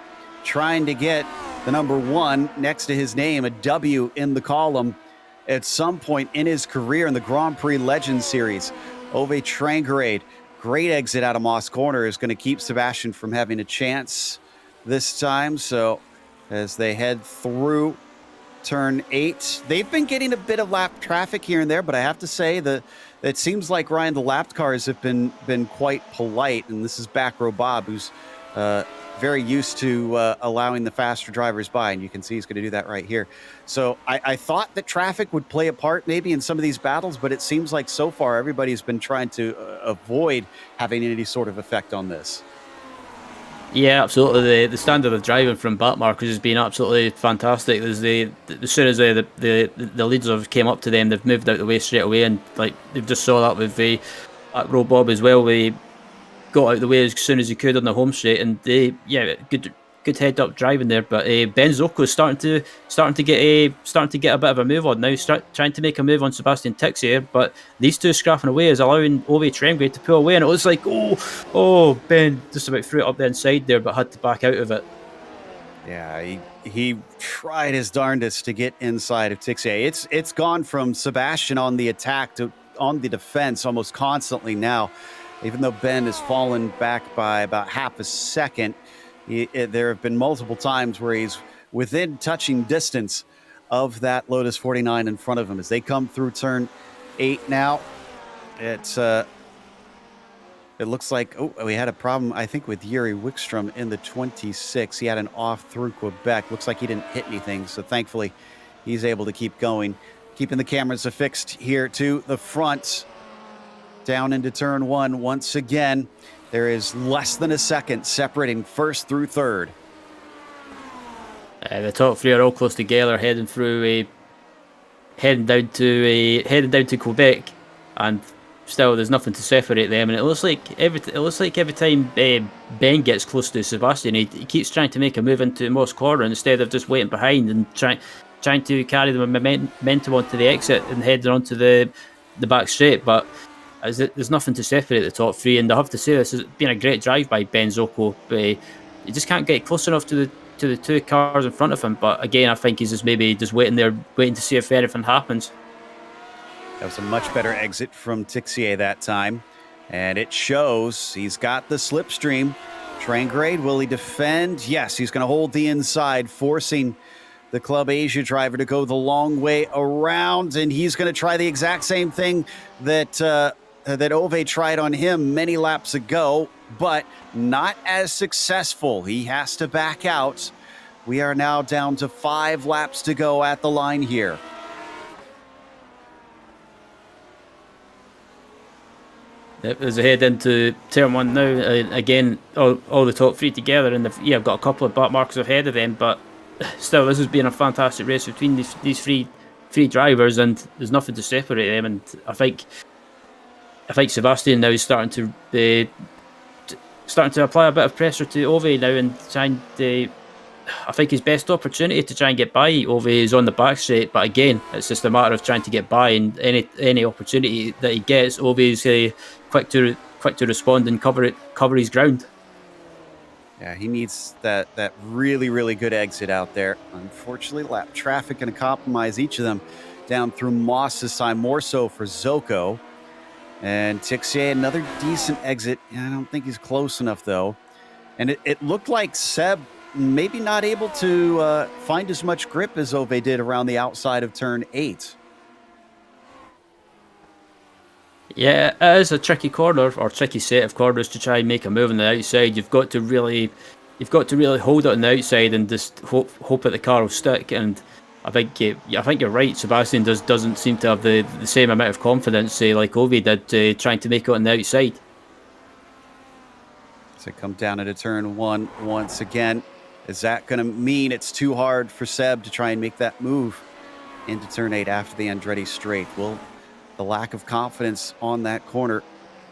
trying to get the number 1 next to his name, a W in the column at some point in his career in the Grand Prix Legends Series. Ove Trangrade, great exit out of Moss Corner, is going to keep Sebastian from having a chance this time. So as they head through turn 8, they've been getting a bit of lap traffic here and there, but I have to say that it seems like, Ryan, the lapped cars have been quite polite, and this is back row Bob, who's very used to allowing the faster drivers by, and you can see he's going to do that right here. So I thought that traffic would play a part maybe in some of these battles, but it seems like so far everybody's been trying to avoid having any sort of effect on this. Yeah, absolutely. The standard of driving from back markers has been absolutely fantastic. As soon as the leaders have came up to them, they've moved out the way straight away, and like they've just saw that with at Row Bob as well. They got out the way as soon as he could on the home straight, and good good head up driving there. But Ben Zoko's starting to get a bit of a move on now. Trying to make a move on Sebastian Tixier, but these two scrapping away is allowing Ove Trengway to pull away, and it was like, oh, Ben just about threw it up the inside there, but had to back out of it. Yeah, he tried his darndest to get inside of Tixier. It's gone from Sebastian on the attack to on the defense almost constantly now. Even though Ben has fallen back by about half a second, there have been multiple times where he's within touching distance of that Lotus 49 in front of him. As they come through turn 8 now, it looks like, we had a problem, I think, with Yuri Wickstrom in the 26. He had an off through Quebec. Looks like he didn't hit anything, so thankfully he's able to keep going. Keeping the cameras affixed here to the front. Down into turn 1 once again. There is less than a second separating first through third. The top three are all close together, heading down to Quebec, and still there's nothing to separate them. And it looks like every time Ben gets close to Sebastian, he keeps trying to make a move into Moss corner instead of just waiting behind and trying to carry the momentum onto the exit and heading onto the back straight. But there's nothing to separate the top three, and I have to say this has been a great drive by Ben Zocco. He just can't get close enough to the two cars in front of him. But again, I think he's just maybe just waiting to see if anything happens. That was a much better exit from Tixier that time, and it shows. He's got the slipstream. Trengway, will he defend? Yes, he's going to hold the inside, forcing the Club Asia driver to go the long way around, and he's going to try the exact same thing that Ove tried on him many laps ago, but not as successful. He has to back out. We are now down to 5 laps to go at the line here. Yep, as I head into turn 1 now, again, all the top three together, and I've got a couple of back markers ahead of them, but still, this has been a fantastic race between these three drivers, and there's nothing to separate them. And I think Sebastian now is starting to apply a bit of pressure to Ove now, and trying to. I think his best opportunity to try and get by Ove is on the back straight, but again, it's just a matter of trying to get by, and any opportunity that he gets, Ove is quick to respond and cover his ground. Yeah, he needs that really, really good exit out there. Unfortunately, lap traffic going to compromise each of them down through Moss this time, more so for Zocco. And Tixier, another decent exit. I don't think he's close enough, though. And it looked like Seb maybe not able to find as much grip as Ove did around the outside of turn 8. Yeah, it is a tricky corner, or tricky set of corners to try and make a move on the outside. You've got to really hold it on the outside and just hope that the car will stick. And I think you're right. Sebastian doesn't seem to have the same amount of confidence like Ove did trying to make it on the outside. So come down into turn 1 once again. Is that going to mean it's too hard for Seb to try and make that move into turn 8 after the Andretti straight? Will the lack of confidence on that corner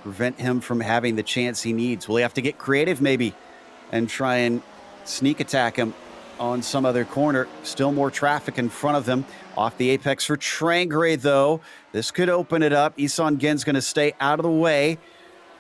prevent him from having the chance he needs? Will he have to get creative maybe and try and sneak attack him on some other corner? Still more traffic in front of them. Off the apex for Trengway, though. This could open it up. Isan Gen's going to stay out of the way.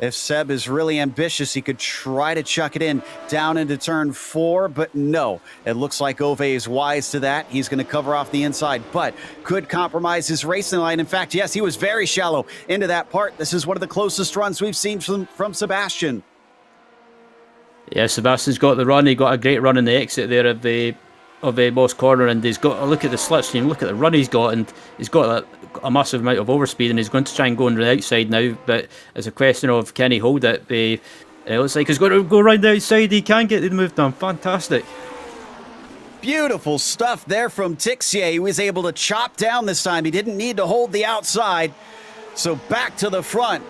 If Seb is really ambitious, he could try to chuck it in down into turn 4, but no. It looks like Ove is wise to that. He's going to cover off the inside, but could compromise his racing line. In fact, yes, he was very shallow into that part. This is one of the closest runs we've seen from Sebastian. Yeah, Sebastian's got the run. He got a great run in the exit there of the Moss corner, and he's got a look at the slipstream, look at the run he's got, and he's got a massive amount of overspeed, and he's going to try and go on the outside now, but it's a question of can he hold it. It looks like he's going to go around the outside. He can get the move done. Fantastic. Beautiful stuff there from Tixier. He was able to chop down this time. He didn't need to hold the outside. So back to the front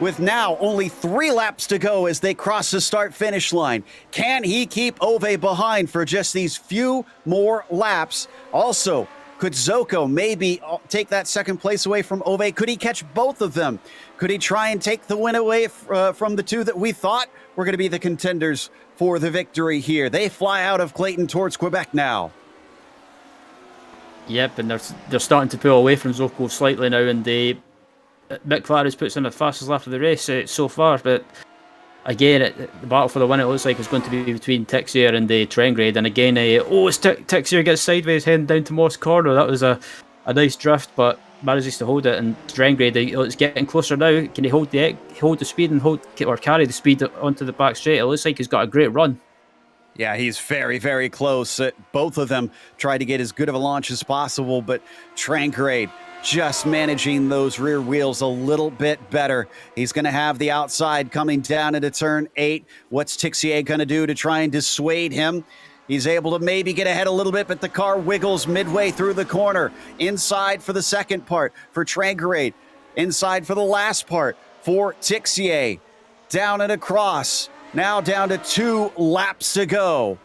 with now only 3 laps to go as they cross the start-finish line. Can he keep Ove behind for just these few more laps? Also, could Zocco maybe take that second place away from Ove? Could he catch both of them? Could he try and take the win away from the two that we thought were going to be the contenders for the victory here. They fly out of Clayton towards Quebec now. Yep, and they're starting to pull away from Zoko slightly now, and Mick Claris puts in the fastest lap of the race so far. But again, the battle for the win, it looks like it's going to be between Texier and Trengrade. And again, Texier gets sideways heading down to Moss Corner. That was a nice drift, but manages to hold it. And Trengrade, it's getting closer now. Can he hold the speed and carry the speed onto the back straight? It looks like he's got a great run. Yeah, he's very, very close. Both of them tried to get as good of a launch as possible, but Trengrade just managing those rear wheels a little bit better. He's going to have the outside coming down into turn 8. What's Texier going to do to try and dissuade him? He's able to maybe get ahead a little bit, but the car wiggles midway through the corner. Inside for the second part for Trengrade. Inside for the last part for Texier. Down and across. Now down to 2 laps to go.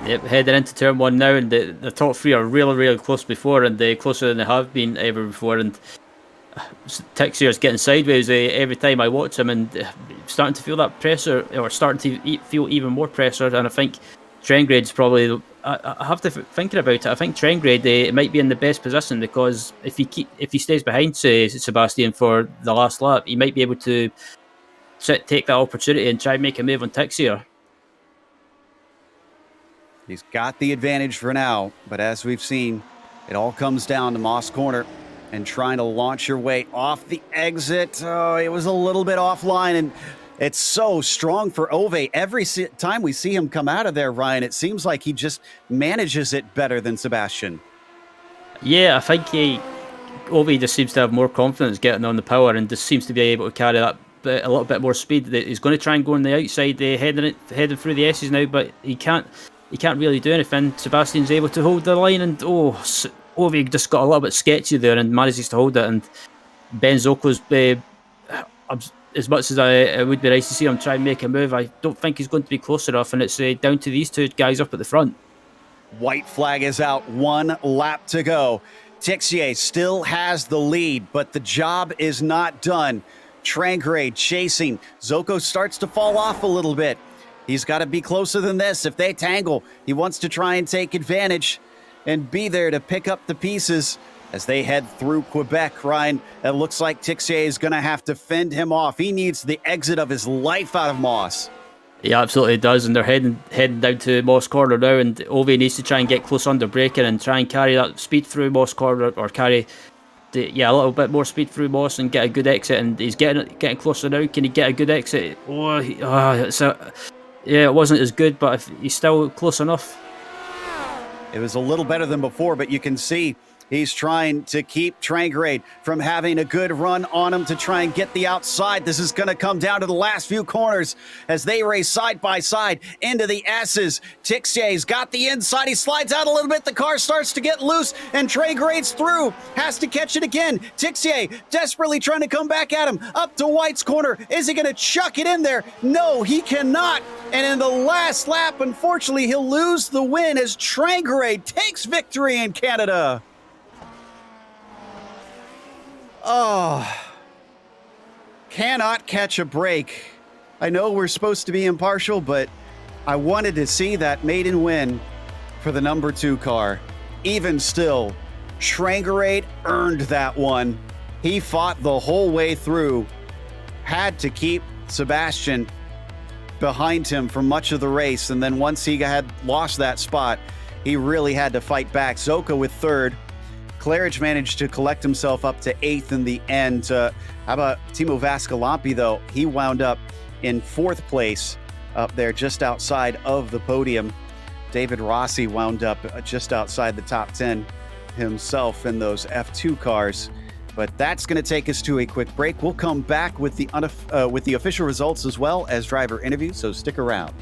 Yep, heading into turn 1 now, and the top 3 are really, really close before, and closer than they have been ever before. And Texier's getting sideways every time I watch him, and starting to feel that pressure, or starting to feel even more pressure. And I think Trengrade's probably, I have to thinking about it. I think Trengrade might be in the best position, because if he stays behind, say, Sebastian for the last lap, he might be able to take that opportunity and try and make a move on Texier. He's got the advantage for now, but as we've seen, it all comes down to Moss Corner and trying to launch your way off the exit. Oh, it was a little bit offline, and it's so strong for Ove. Every time we see him come out of there, Ryan, it seems like he just manages it better than Sebastian. Yeah, I think Ove just seems to have more confidence getting on the power, and just seems to be able to carry that a little bit more speed. He's going to try and go on the outside, heading through the S's now, but he can't really do anything. Sebastian's able to hold the line, and Ove just got a little bit sketchy there and manages to hold it. And Ben Zoko's, as much as it would be nice to see him try and make a move, I don't think he's going to be close enough, and it's down to these 2 guys up at the front. White flag is out, 1 lap to go. Texier still has the lead, but the job is not done. Trengrade chasing. Zoko starts to fall off a little bit. He's got to be closer than this. If they tangle, he wants to try and take advantage and be there to pick up the pieces as they head through Quebec. Ryan, it looks like Texier is going to have to fend him off. He needs the exit of his life out of Moss. He absolutely does, and they're heading down to Moss Corner now, and Ove needs to try and get close under braking and try and carry that speed through Moss Corner, or carry a little bit more speed through Moss and get a good exit. And he's getting closer now. Can he get a good exit? It wasn't as good, but he's still close enough. It was a little better than before, but you can see he's trying to keep Trengrade from having a good run on him to try and get the outside. This is going to come down to the last few corners as they race side by side into the S's. Texier's got the inside. He slides out a little bit. The car starts to get loose, and Trengrade's through. Has to catch it again. Texier desperately trying to come back at him. Up to White's corner. Is he going to chuck it in there? No, he cannot. And in the last lap, unfortunately, he'll lose the win as Trengrade takes victory in Canada. Oh, cannot catch a break. I know we're supposed to be impartial, but I wanted to see that maiden win for the number 2 car. Even still, Trengrade earned that one. He fought the whole way through, had to keep Sebastian behind him for much of the race, and then once he had lost that spot, he really had to fight back. Zoko with 3rd. Claridge managed to collect himself up to 8th in the end. How about Timo Vascalampi, though? He wound up in 4th place up there just outside of the podium. David Rossi wound up just outside the top 10 himself in those F2 cars. But that's going to take us to a quick break. We'll come back with the official results as well as driver interviews, so stick around.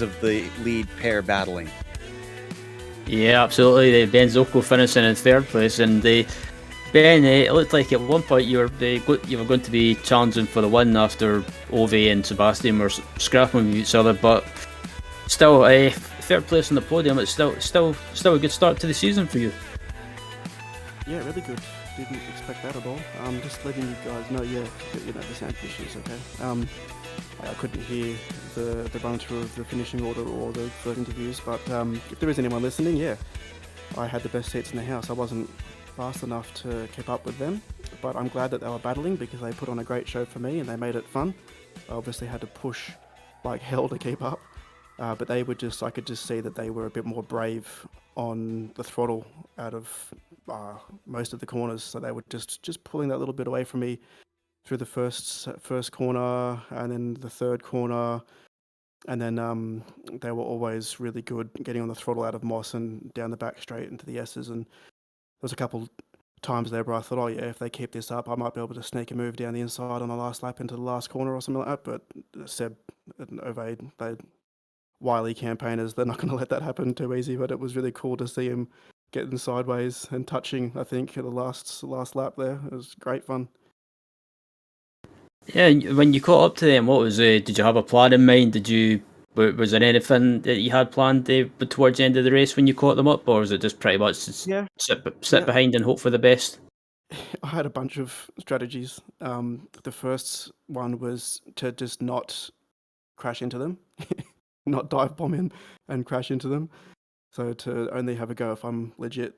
of the lead pair battling. Yeah, absolutely. Ben Zocco finishing in third place, and Ben, it looked like at one point you were going to be challenging for the win after Ove and Sebastian were scrapping with each other, but still, third place on the podium. It's still a good start to the season for you. Yeah, really good. Didn't expect that at all. Just letting you guys know, the sound issues, okay. I couldn't hear the run through of the finishing order or the first interviews, but if there is anyone listening, yeah, I had the best seats in the house. I wasn't fast enough to keep up with them, but I'm glad that they were battling because they put on a great show for me and they made it fun. I obviously had to push like hell to keep up, but they were I could just see that they were a bit more brave on the throttle out of most of the corners, so they were just pulling that little bit away from me through the first corner and then the third corner, and then they were always really good getting on the throttle out of Moss and down the back straight into the S's. And there was a couple times there where I thought, oh yeah, if they keep this up, I might be able to sneak a move down the inside on the last lap into the last corner or something like that. But Seb and Ove, they wily campaigners, they're not going to let that happen too easy. But it was really cool to see him getting sideways and touching, I think, at the last lap there. It was great fun. Yeah, when you caught up to them, what was did you have a plan in mind? Was there anything that you had planned towards the end of the race when you caught them up, or was it just pretty much sit behind and hope for the best? I had a bunch of strategies. The first one was to just not crash into them, not dive bomb in and crash into them. So to only have a go if I'm legit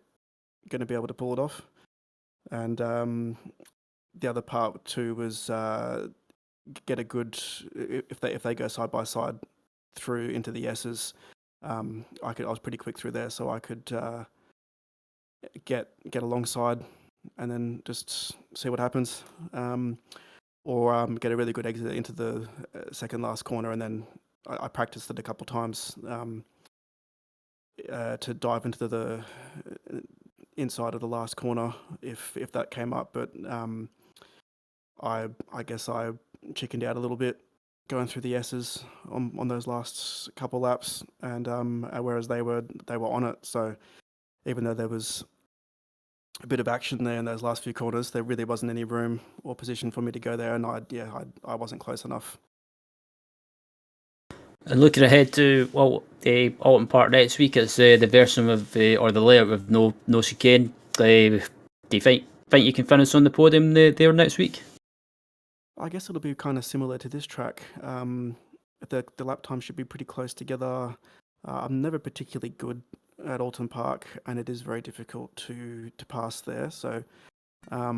going to be able to pull it off. And the other part too was get a good, if they go side by side through into the S's, I was pretty quick through there, so I could get alongside and then just see what happens, or get a really good exit into the second last corner, and then I practiced it a couple times to dive into the inside of the last corner if that came up, but I guess I chickened out a little bit going through the S's on those last couple laps, and whereas they were on it. So even though there was a bit of action there in those last few corners, there really wasn't any room or position for me to go there, and I wasn't close enough. And looking ahead to the Alton Park next week, it's the version of or the layout with no chicane. Do you think you can finish on the podium there next week? I guess it'll be kind of similar to this track. The lap time should be pretty close together. I'm never particularly good at Alton Park, and it is very difficult to pass there. So, I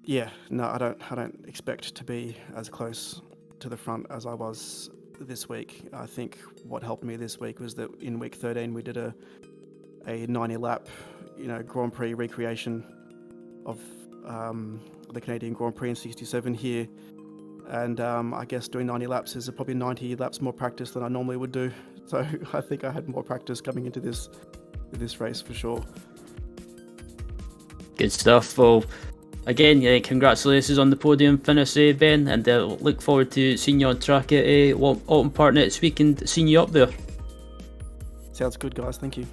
don't expect to be as close to the front as I was this week. I think what helped me this week was that in week 13 we did a 90 lap, Grand Prix recreation of the Canadian Grand Prix in '67 here, and I guess doing 90 laps is probably 90 laps more practice than I normally would do. So I think I had more practice coming into this race for sure. Good stuff. Well, again, congratulations on the podium finish, Ben, and look forward to seeing you on track at Alton Park next week and seeing you up there. Sounds good, guys. Thank you.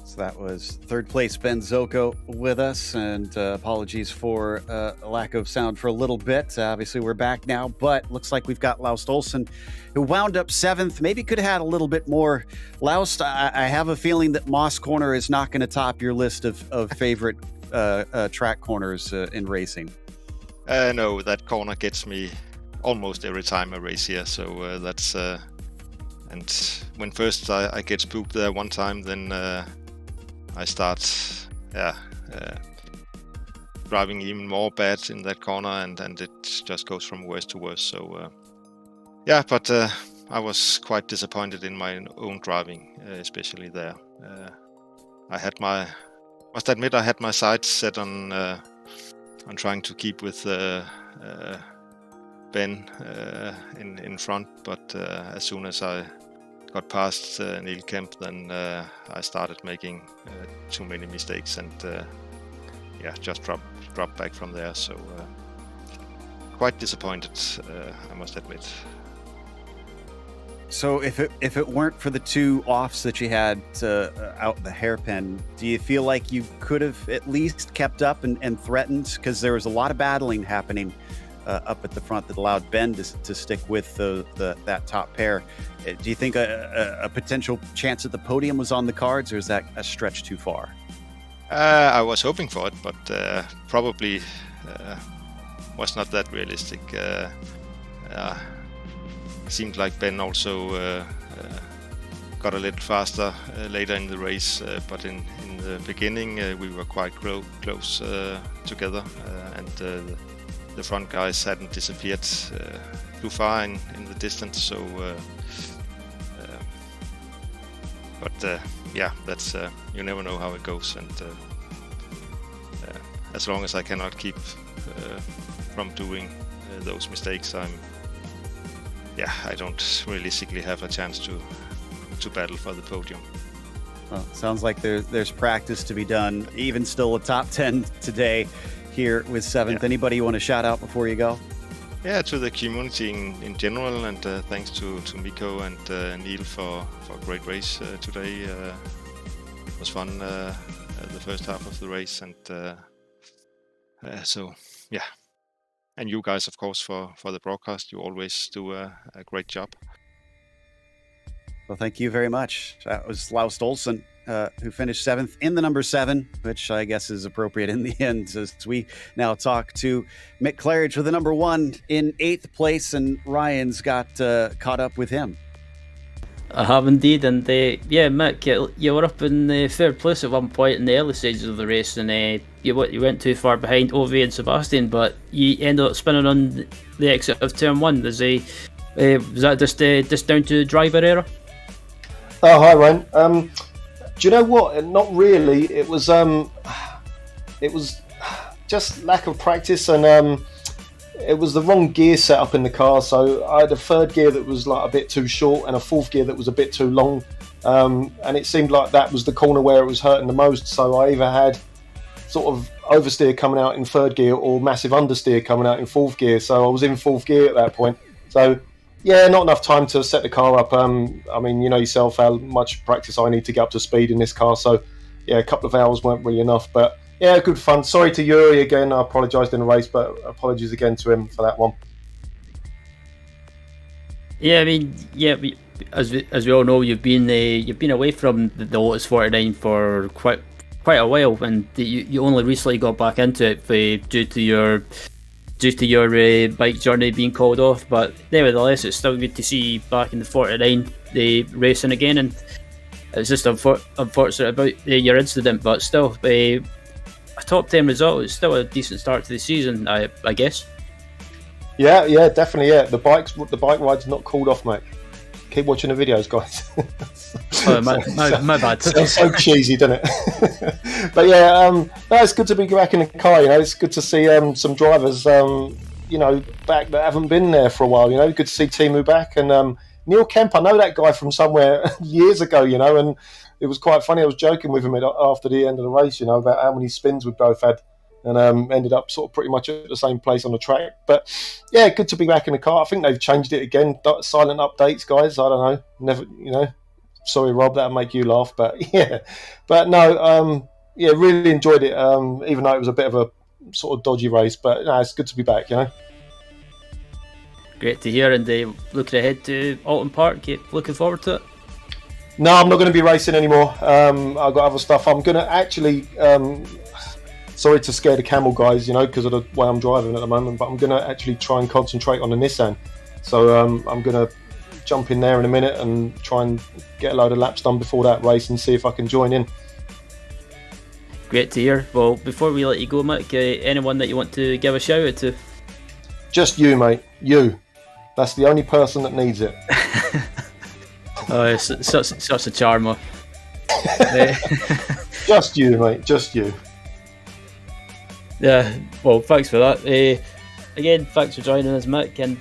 So that was third place Ben Zocco with us, and apologies for a lack of sound for a little bit. Obviously, we're back now, but looks like we've got Laust Olsen, who wound up 7th. Maybe could have had a little bit more. Laust, I have a feeling that Moss Corner is not going to top your list of favorite track corners in racing. No, that corner gets me almost every time I race here, so that's... and when first I get spooked there one time, then I start driving even more bad in that corner, and it just goes from worse to worse. So but I was quite disappointed in my own driving, especially there. Must admit I had my sights set on trying to keep with Ben in front, but as soon as I got past Neil Kemp, then I started making too many mistakes, and just dropped back from there. So quite disappointed, I must admit. So if it weren't for the 2 offs that you had out the hairpin, do you feel like you could have at least kept up and threatened? Because there was a lot of battling happening up at the front that allowed Ben to stick with that top pair. Do you think a potential chance at the podium was on the cards, or is that a stretch too far? I was hoping for it, but probably was not that realistic. Seemed like Ben also got a little faster later in the race, but in the beginning we were quite close together, and the front guys hadn't disappeared too far in the distance. So, but yeah, that's you never know how it goes, and as long as I cannot keep from doing those mistakes, I don't realistically have a chance to battle for the podium. Well, sounds like there's practice to be done. Even still, a top 10 today here with 7th. Yeah. Anybody you want to shout out before you go? Yeah, to the community in general, and thanks to Mikko and Neil for a great race today. It was fun the first half of the race, and so yeah. And you guys, of course, for the broadcast. You always do a great job. Well, thank you very much. That was Laust Olsen, who finished 7th in the number 7, which I guess is appropriate in the end, as we now talk to Mick Claridge with the number 1 in 8th place, and Ryan's got caught up with him. I have indeed, and yeah, Mick, you were up in 3rd place at one point in the early stages of the race, and you went too far behind Ove and Sebastian, but you ended up spinning on the exit of turn 1. Was that just down to driver error? Oh, hi Ryan. Do you know what? Not really. It was just lack of practice, and it was the wrong gear setup in the car. So I had a 3rd gear that was like a bit too short, and a 4th gear that was a bit too long. And it seemed like that was the corner where it was hurting the most. So I either had sort of oversteer coming out in 3rd gear or massive understeer coming out in 4th gear. So I was in 4th gear at that point. So yeah, not enough time to set the car up. I mean, you know yourself how much practice I need to get up to speed in this car. So yeah, a couple of hours weren't really enough. But yeah, good fun. Sorry to Yuri again. I apologised in the race, but apologies again to him for that one. Yeah, I mean, yeah, as we all know, you've been away from the Lotus 49 for quite a while, and you only recently got back into it due to your bike journey being called off. But nevertheless, it's still good to see you back in the 49 racing again, and it's just unfortunate about your incident, but still a top 10 result is still a decent start to the season, I guess. Yeah, definitely. Yeah, the bike ride's not called off, mate. Keep watching the videos, guys. Oh, my bad. Sounds so cheesy, doesn't it? But yeah, no, it's good to be back in the car. You know, it's good to see some drivers, you know, back that haven't been there for a while. You know, good to see Timu back, and Neil Kemp. I know that guy from somewhere years ago. You know, and it was quite funny. I was joking with him after the end of the race. You know, about how many spins we both had. And ended up sort of pretty much at the same place on the track. But yeah, good to be back in the car. I think they've changed it again. Silent updates, guys. I don't know. Never, you know. Sorry, Rob, that'll make you laugh. But yeah, but no, yeah, really enjoyed it. Even though it was a bit of a sort of dodgy race, but no, it's good to be back. You know. Great to hear, and looking ahead to Alton Park. Looking forward to it. No, I'm not going to be racing anymore. I've got other stuff. I'm going to actually. Sorry to scare the camel guys, you know, because of the way I'm driving at the moment, but I'm going to actually try and concentrate on the Nissan. So I'm going to jump in there in a minute and try and get a load of laps done before that race and see if I can join in. Great to hear. Well, before we let you go, Mick, anyone that you want to give a shout out to? Just you, mate. You. That's the only person that needs it. Oh, it's such a charmer. Just you, mate. Just you. Yeah, well, thanks for that. Again, thanks for joining us, Mick. And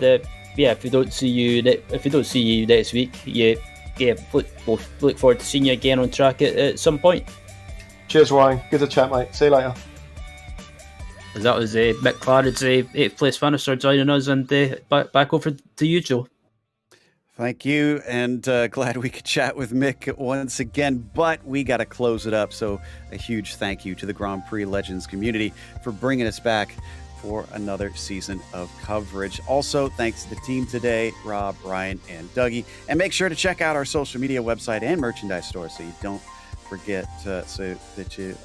yeah, if we don't see you next week, we'll look forward to seeing you again on track at some point. Cheers, Ryan. Good to chat, mate. See you later. As that was Mick Clarid's 8th place finisher joining us, and back over to you, Joe. Thank you, and glad we could chat with Mick once again, but we got to close it up. So a huge thank you to the Grand Prix Legends community for bringing us back for another season of coverage. Also, thanks to the team today, Rob, Ryan, and Dougie. And make sure to check out our social media website and merchandise store so you don't forget, so that you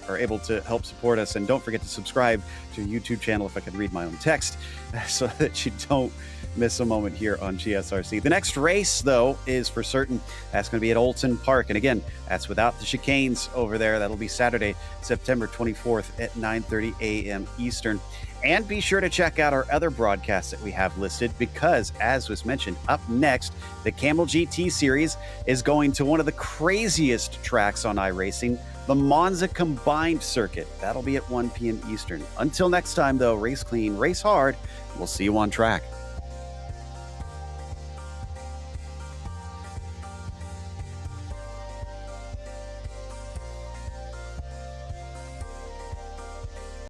are able to help support us. And don't forget to subscribe to our YouTube channel, if I could read my own text, so that you don't miss a moment here on GSRC. The next race, though, is for certain. That's going to be at Olton Park. And again, that's without the chicanes over there. That'll be Saturday, September 24th at 9:30 a.m. Eastern. And be sure to check out our other broadcasts that we have listed, because, as was mentioned, up next, the Camel GT Series is going to one of the craziest tracks on iRacing, the Monza Combined Circuit. That'll be at 1 p.m. Eastern. Until next time, though, race clean, race hard. We'll see you on track.